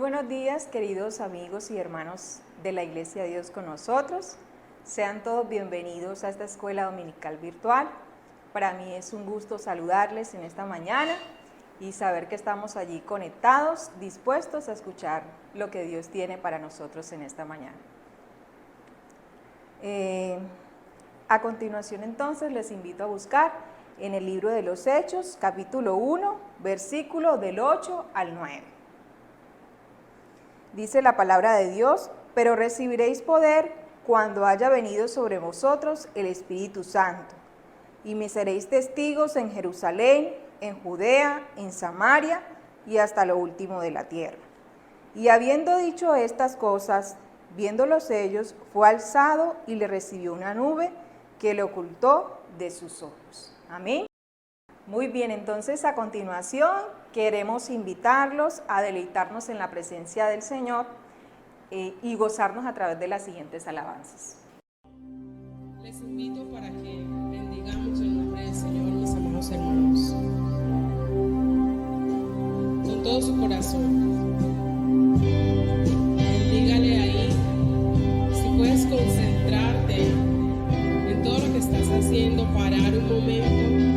buenos días, queridos amigos y hermanos de la Iglesia de Dios con nosotros. Sean todos bienvenidos a esta escuela dominical virtual. Para mí es un gusto saludarles en esta mañana y saber que estamos allí conectados, dispuestos a escuchar lo que Dios tiene para nosotros en esta mañana. A continuación entonces les invito a buscar en el libro de los Hechos, capítulo 1, versículo del 8 al 9. Dice la palabra de Dios: pero recibiréis poder cuando haya venido sobre vosotros el Espíritu Santo, y me seréis testigos en Jerusalén, en Judea, en Samaria y hasta lo último de la tierra. Y habiendo dicho estas cosas, viéndolos ellos, fue alzado y le recibió una nube que le ocultó de sus ojos. Amén. Muy bien, entonces a continuación queremos invitarlos a deleitarnos en la presencia del Señor y gozarnos a través de las siguientes alabanzas. Les invito para que bendigamos el nombre del Señor, mis amados hermanos, con todo su corazón. Bendígale ahí. Si puedes concentrarte en todo lo que estás haciendo, parar un momento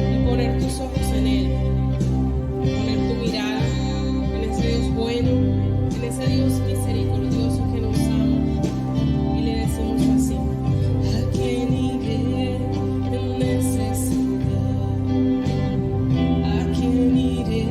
y poner tus ojos en Él, poner tu mirada en ese Dios bueno, en ese Dios misericordioso que nos ama, y le decimos así: ¿a quién iré en necesidad? ¿A quién iré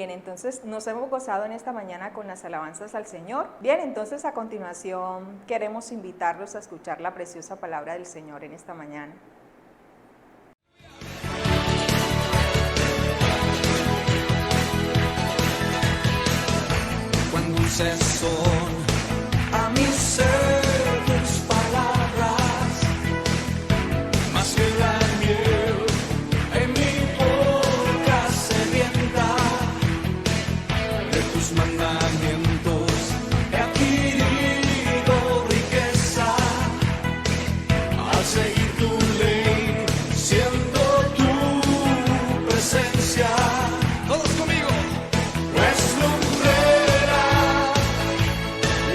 Bien, entonces nos hemos gozado en esta mañana con las alabanzas al Señor. Bien, entonces a continuación queremos invitarlos a escuchar la preciosa palabra del Señor en esta mañana. Cuán dulces son a mi ser tus palabras, más que la miel en mi boca sedienta. De tus mandamientos he adquirido riqueza, al seguir tu ley, siento tu presencia. Todos conmigo. Pues lumbrera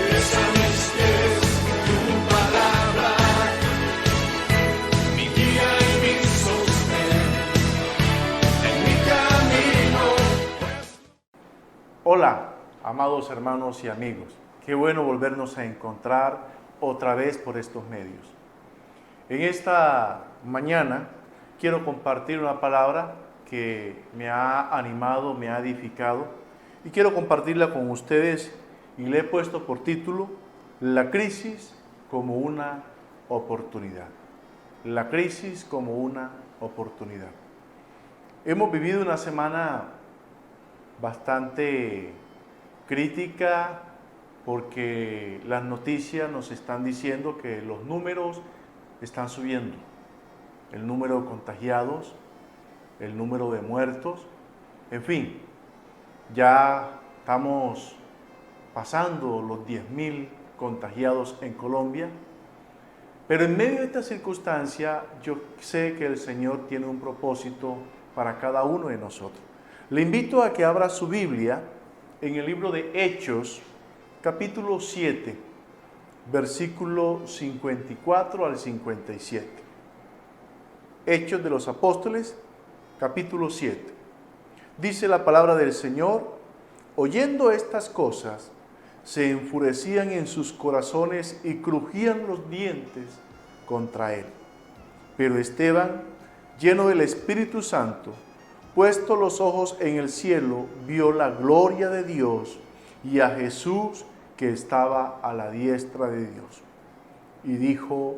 es a mis pies tu palabra, mi guía y mi sostén en mi camino. Hola, amados hermanos y amigos. Qué bueno volvernos a encontrar otra vez por estos medios. En esta mañana quiero compartir una palabra que me ha animado, me ha edificado y quiero compartirla con ustedes y le he puesto por título La crisis como una oportunidad. La crisis como una oportunidad. Hemos vivido una semana bastante crítica porque las noticias nos están diciendo que los números están subiendo. El número de contagiados, el número de muertos, en fin, ya estamos pasando los 10.000 contagiados en Colombia. Pero en medio de esta circunstancia, yo sé que el Señor tiene un propósito para cada uno de nosotros. Le invito a que abra su Biblia en el libro de Hechos, capítulo 7, versículo 54 al 57. Hechos de los Apóstoles, capítulo 7. Dice la palabra del Señor: oyendo estas cosas, se enfurecían en sus corazones y crujían los dientes contra él. Pero Esteban, lleno del Espíritu Santo, puesto los ojos en el cielo, vio la gloria de Dios y a Jesús que estaba a la diestra de Dios. Y dijo: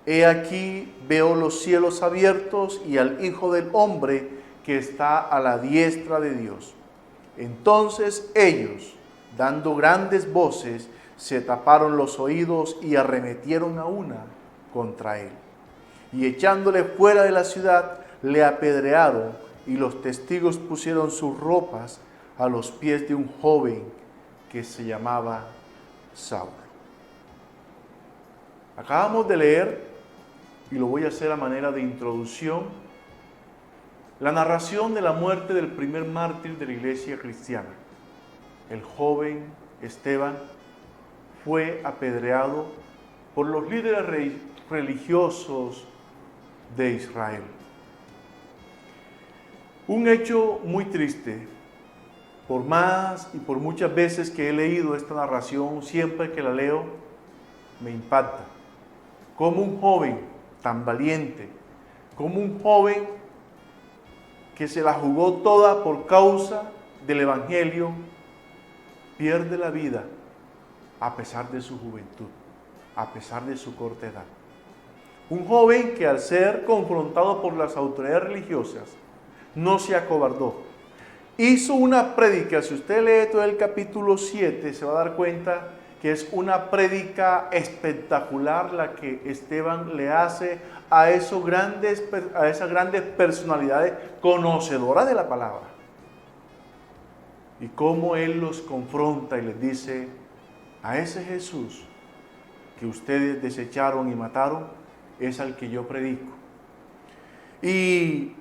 he aquí veo los cielos abiertos y al Hijo del Hombre que está a la diestra de Dios. Entonces ellos, dando grandes voces, se taparon los oídos y arremetieron a una contra él. Y echándole fuera de la ciudad, le apedrearon, y los testigos pusieron sus ropas a los pies de un joven que se llamaba Saulo. Acabamos de leer, y lo voy a hacer a manera de introducción, la narración de la muerte del primer mártir de la iglesia cristiana. El joven Esteban fue apedreado por los líderes religiosos de Israel. Un hecho muy triste. Por más y por muchas veces que he leído esta narración, siempre que la leo, me impacta. Como un joven tan valiente, como un joven que se la jugó toda por causa del Evangelio, pierde la vida a pesar de su juventud, a pesar de su corta edad. Un joven que al ser confrontado por las autoridades religiosas, no se acobardó. Hizo una prédica. Si usted lee todo el capítulo 7, se va a dar cuenta que es una prédica espectacular la que Esteban le hace a esas grandes personalidades conocedoras de la palabra. Y cómo él los confronta y les dice: a ese Jesús que ustedes desecharon y mataron es al que yo predico. Y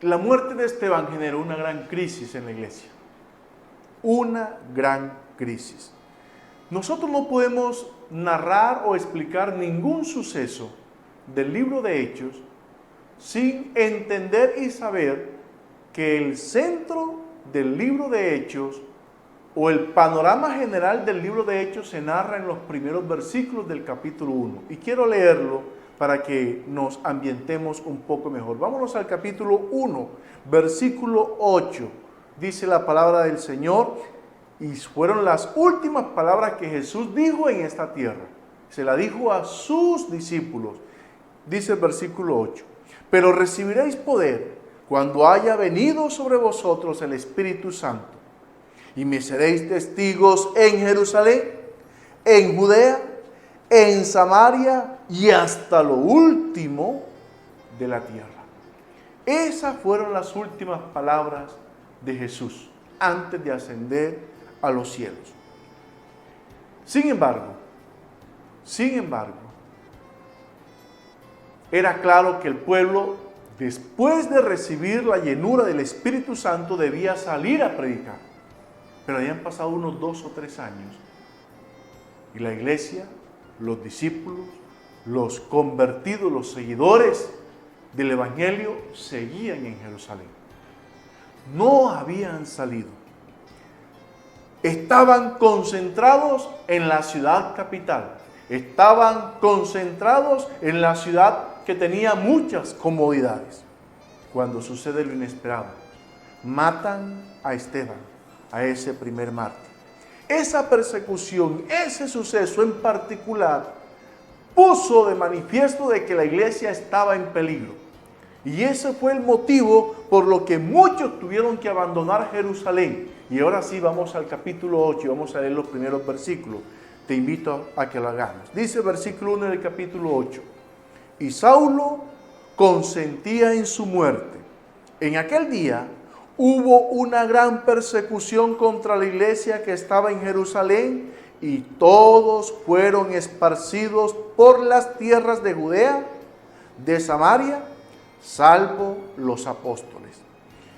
la muerte de Esteban generó una gran crisis en la iglesia. Una gran crisis. Nosotros no podemos narrar o explicar ningún suceso del libro de Hechos sin entender y saber que el centro del libro de Hechos o el panorama general del libro de Hechos se narra en los primeros versículos del capítulo 1. Y quiero leerlo para que nos ambientemos un poco mejor. Vámonos al capítulo 1, versículo 8. dice la palabra del Señor, y fueron las últimas palabras que Jesús dijo en esta tierra. Se la dijo a sus discípulos. Dice el versículo 8, pero recibiréis poder cuando haya venido sobre vosotros el Espíritu Santo, y me seréis testigos en Jerusalén, en Judea, en Samaria y hasta lo último de la tierra. Esas fueron las últimas palabras de Jesús antes de ascender a los cielos. Sin embargo, era claro que el pueblo, después de recibir la llenura del Espíritu Santo, debía salir a predicar. Pero habían pasado unos 2 o 3 años y la iglesia, los discípulos, los convertidos, los seguidores del Evangelio seguían en Jerusalén. No habían salido. Estaban concentrados en la ciudad capital. Estaban concentrados en la ciudad que tenía muchas comodidades. Cuando sucede lo inesperado, matan a Esteban, a ese primer mártir. Esa persecución, ese suceso en particular, puso de manifiesto de que la iglesia estaba en peligro. Y ese fue el motivo por lo que muchos tuvieron que abandonar Jerusalén. Y ahora sí vamos al capítulo 8 y vamos a leer los primeros versículos. Te invito a que lo hagamos. Dice el versículo 1 del capítulo 8. Y Saulo consentía en su muerte. En aquel día hubo una gran persecución contra la iglesia que estaba en Jerusalén, y todos fueron esparcidos por las tierras de Judea, de Samaria, salvo los apóstoles.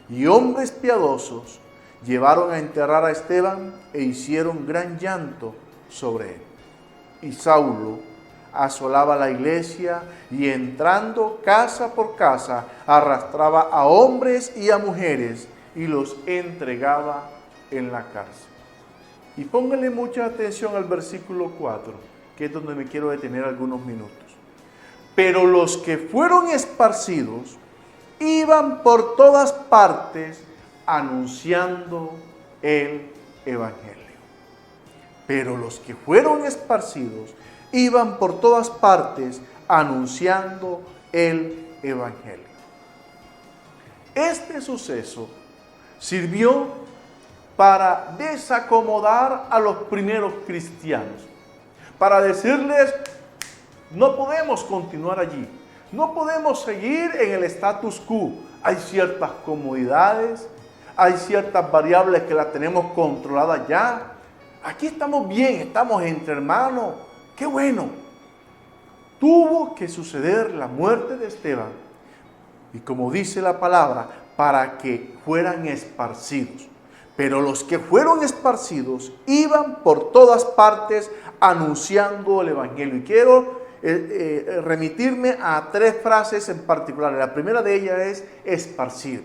Y hombres piadosos llevaron a enterrar a Esteban e hicieron gran llanto sobre él. Y Saulo asolaba la iglesia y, entrando casa por casa, arrastraba a hombres y a mujeres y los entregaba en la cárcel. Y póngale mucha atención al versículo 4, que es donde me quiero detener algunos minutos. Pero los que fueron esparcidos iban por todas partes anunciando el Evangelio. Pero los que fueron esparcidos iban por todas partes anunciando el Evangelio. Este suceso sirvió para desacomodar a los primeros cristianos, para decirles: no podemos continuar allí, no podemos seguir en el status quo. Hay ciertas comodidades, hay ciertas variables que las tenemos controladas ya. Aquí estamos bien, estamos entre hermanos, qué bueno. Tuvo que suceder la muerte de Esteban, y como dice la palabra, para que fueran esparcidos. Pero los que fueron esparcidos iban por todas partes anunciando el Evangelio. Y quiero remitirme a 3 frases en particular. La primera de ellas es esparcir.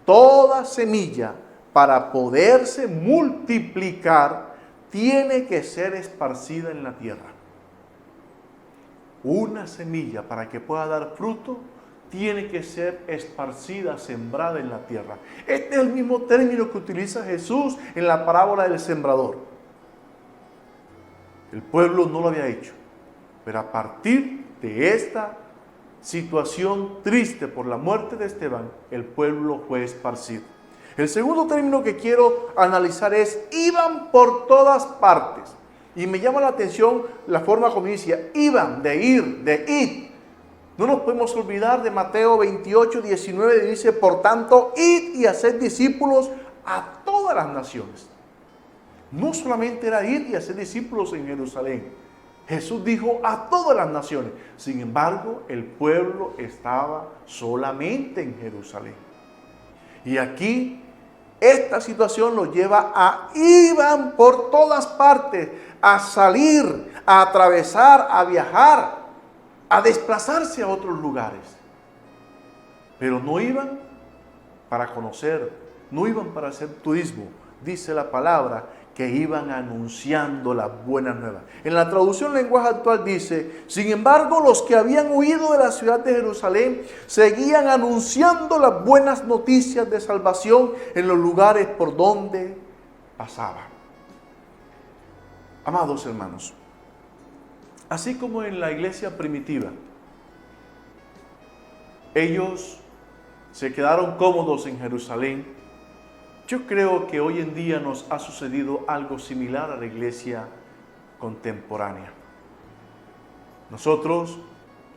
Toda semilla, para poderse multiplicar, tiene que ser esparcida en la tierra. Una semilla, para que pueda dar fruto, tiene que ser esparcida, sembrada en la tierra. Este es el mismo término que utiliza Jesús en la parábola del sembrador. El pueblo no lo había hecho, pero a partir de esta situación triste por la muerte de Esteban, el pueblo fue esparcido. El segundo término que quiero analizar es: iban por todas partes. Y me llama la atención la forma como dice: iban, de ir, de id. No nos podemos olvidar de Mateo 28, 19, que dice: por tanto, id y haced discípulos a todas las naciones. No solamente era ir y hacer discípulos en Jerusalén. Jesús dijo a todas las naciones. Sin embargo, el pueblo estaba solamente en Jerusalén. Y aquí, esta situación los lleva a: iban por todas partes, a salir, a atravesar, a viajar, a desplazarse a otros lugares. Pero no iban para conocer, no iban para hacer turismo. Dice la palabra que iban anunciando las buenas nuevas. En la traducción lenguaje actual dice: sin embargo, los que habían huido de la ciudad de Jerusalén seguían anunciando las buenas noticias de salvación en los lugares por donde pasaban. Amados hermanos, así como en la iglesia primitiva, ellos se quedaron cómodos en Jerusalén, yo creo que hoy en día nos ha sucedido algo similar a la iglesia contemporánea. Nosotros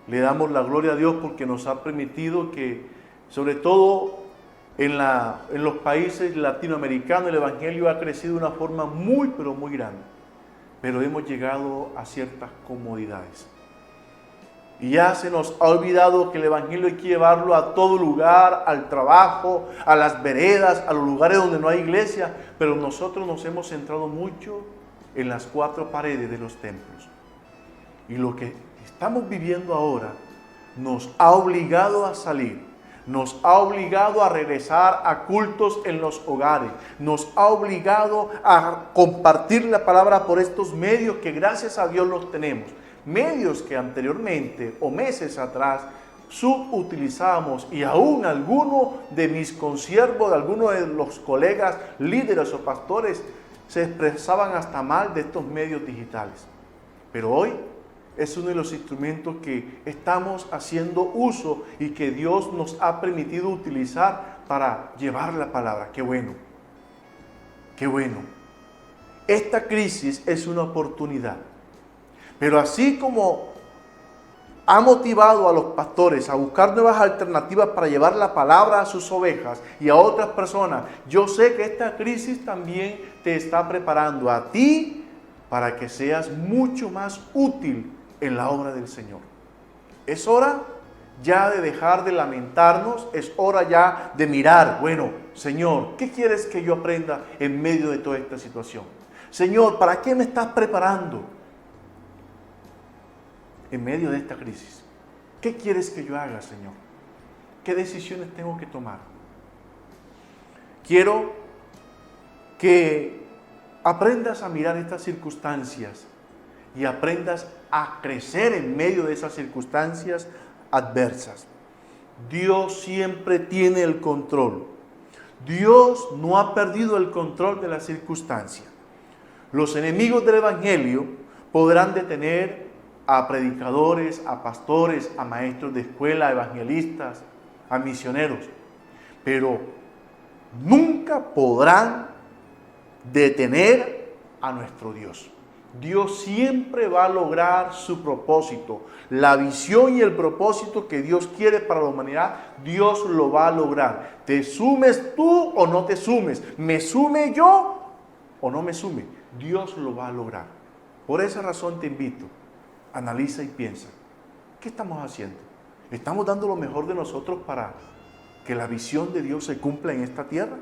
le damos la gloria a Dios porque nos ha permitido que, sobre todo en los países latinoamericanos, el evangelio ha crecido de una forma muy, pero muy grande. Pero hemos llegado a ciertas comodidades. Y ya se nos ha olvidado que el evangelio hay que llevarlo a todo lugar, al trabajo, a las veredas, a los lugares donde no hay iglesia. Pero nosotros nos hemos centrado mucho en las cuatro paredes de los templos. Y lo que estamos viviendo ahora nos ha obligado a salir, nos ha obligado a regresar a cultos en los hogares, nos ha obligado a compartir la palabra por estos medios que gracias a Dios los tenemos. Medios que anteriormente o meses atrás subutilizábamos, y aún algunos de mis consiervos, algunos de los colegas líderes o pastores se expresaban hasta mal de estos medios digitales. Pero hoy es uno de los instrumentos que estamos haciendo uso y que Dios nos ha permitido utilizar para llevar la palabra. ¡Qué bueno! ¡Qué bueno! Esta crisis es una oportunidad. Pero así como ha motivado a los pastores a buscar nuevas alternativas para llevar la palabra a sus ovejas y a otras personas, yo sé que esta crisis también te está preparando a ti para que seas mucho más útil en la obra del Señor. Es hora ya de dejar de lamentarnos, es hora ya de mirar, bueno, Señor, ¿qué quieres que yo aprenda en medio de toda esta situación? Señor, ¿para qué me estás preparando en medio de esta crisis? ¿Qué quieres que yo haga, Señor? ¿Qué decisiones tengo que tomar? Quiero que aprendas a mirar estas circunstancias y aprendas a crecer en medio de esas circunstancias adversas. Dios siempre tiene el control. Dios no ha perdido el control de la circunstancia. Los enemigos del evangelio podrán detener a predicadores, a pastores, a maestros de escuela, a evangelistas, a misioneros, pero nunca podrán detener a nuestro Dios. Dios siempre va a lograr su propósito. La visión y el propósito que Dios quiere para la humanidad, Dios lo va a lograr. ¿Te sumes tú o no te sumes? ¿Me sume yo o no me sume? Dios lo va a lograr. Por esa razón te invito, analiza y piensa, ¿qué estamos haciendo? ¿Estamos dando lo mejor de nosotros para que la visión de Dios se cumpla en esta tierra?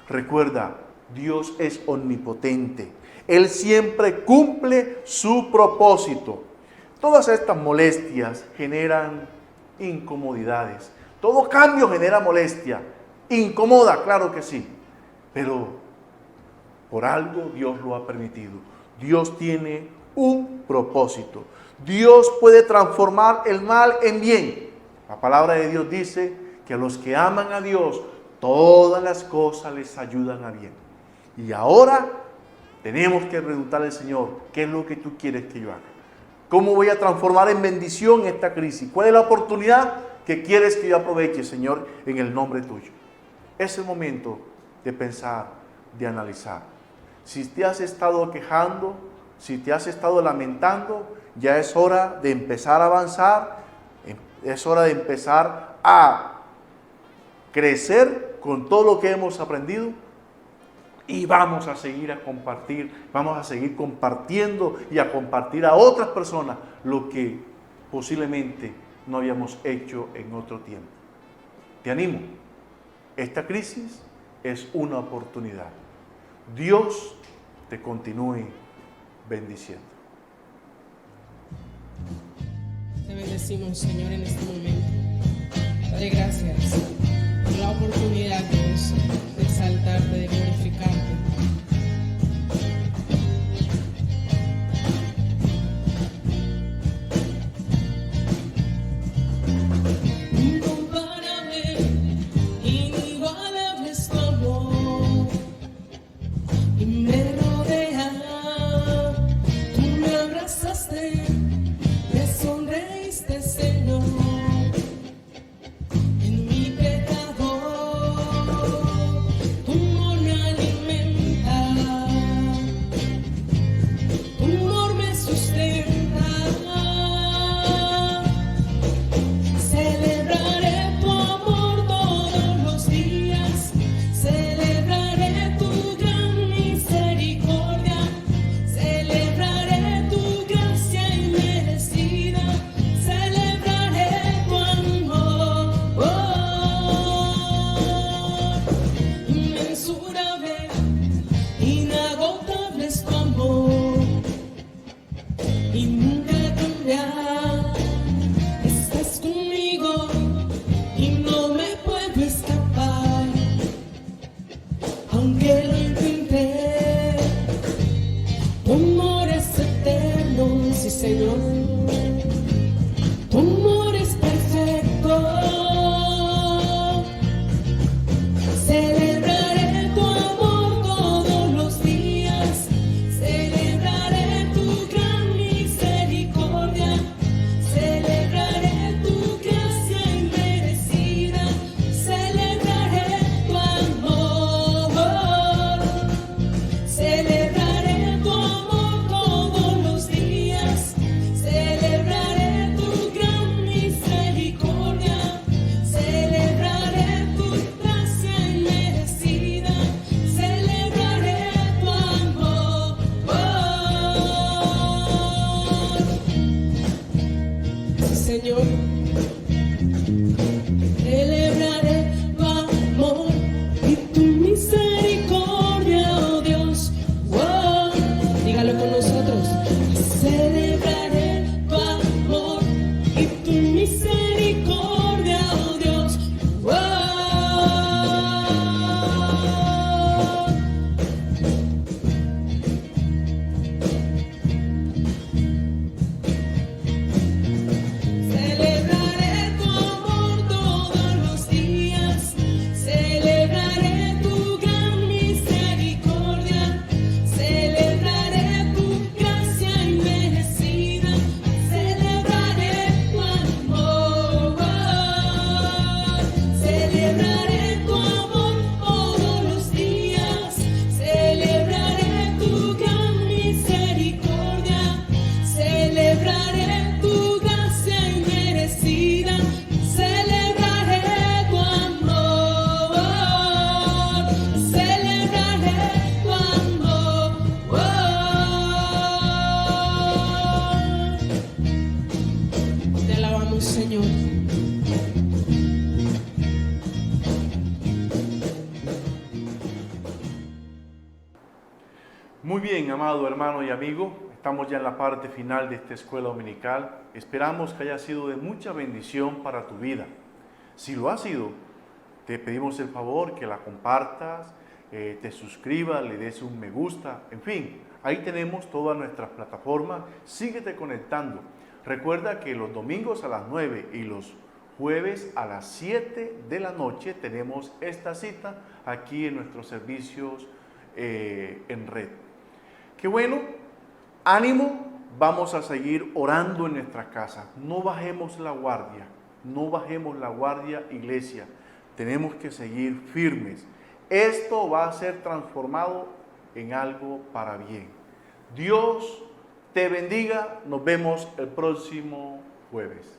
Recuerda, Dios es omnipotente. Él siempre cumple su propósito. Todas estas molestias generan incomodidades. Todo cambio genera molestia. Incomoda, claro que sí. Pero por algo Dios lo ha permitido. Dios tiene un propósito. Dios puede transformar el mal en bien. La palabra de Dios dice que a los que aman a Dios, todas las cosas les ayudan a bien. Y ahora tenemos que preguntarle al Señor, ¿qué es lo que tú quieres que yo haga? ¿Cómo voy a transformar en bendición esta crisis? ¿Cuál es la oportunidad que quieres que yo aproveche, Señor, en el nombre tuyo? Es el momento de pensar, de analizar. Si te has estado quejando, si te has estado lamentando, ya es hora de empezar a avanzar, es hora de empezar a crecer con todo lo que hemos aprendido y vamos a seguir a compartir, vamos a seguir compartiendo y a compartir a otras personas lo que posiblemente no habíamos hecho en otro tiempo. Te animo, esta crisis es una oportunidad. Dios te continúe bendiciendo. Te bendecimos, Señor, en este momento. Dale gracias por la oportunidad, Dios, de exaltarte, de glorificarte. Señor. Celebraré tu amor y tu misericordia, oh Dios. Oh, dígalo con nosotros. Celebraré tu amor y tu misericordia, oh Dios. Oh, celebraré tu amor todos los días, celebraré tu gran misericordia, celebraré tu gracia inmerecida, celebraré tu amor, celebraré tu amor todos los días, celebraré tu gran misericordia, celebraré tu gracia inmerecida, celebraré tu amor, celebraré tu amor. Te alabamos, Señor. Muy bien, amado hermano y amigo, estamos ya en la parte final de esta escuela dominical. Esperamos que haya sido de mucha bendición para tu vida. Si lo ha sido, te pedimos el favor que la compartas, te suscribas, le des un me gusta, en fin, ahí tenemos todas nuestras plataformas. Síguete conectando. Recuerda que los domingos a las 9 y los jueves a las 7 de la noche tenemos esta cita aquí en nuestros servicios en red. Qué bueno, ánimo, vamos a seguir orando en nuestra casa. No bajemos la guardia, iglesia. Tenemos que seguir firmes. Esto va a ser transformado en algo para bien. Dios te bendiga, nos vemos el próximo jueves.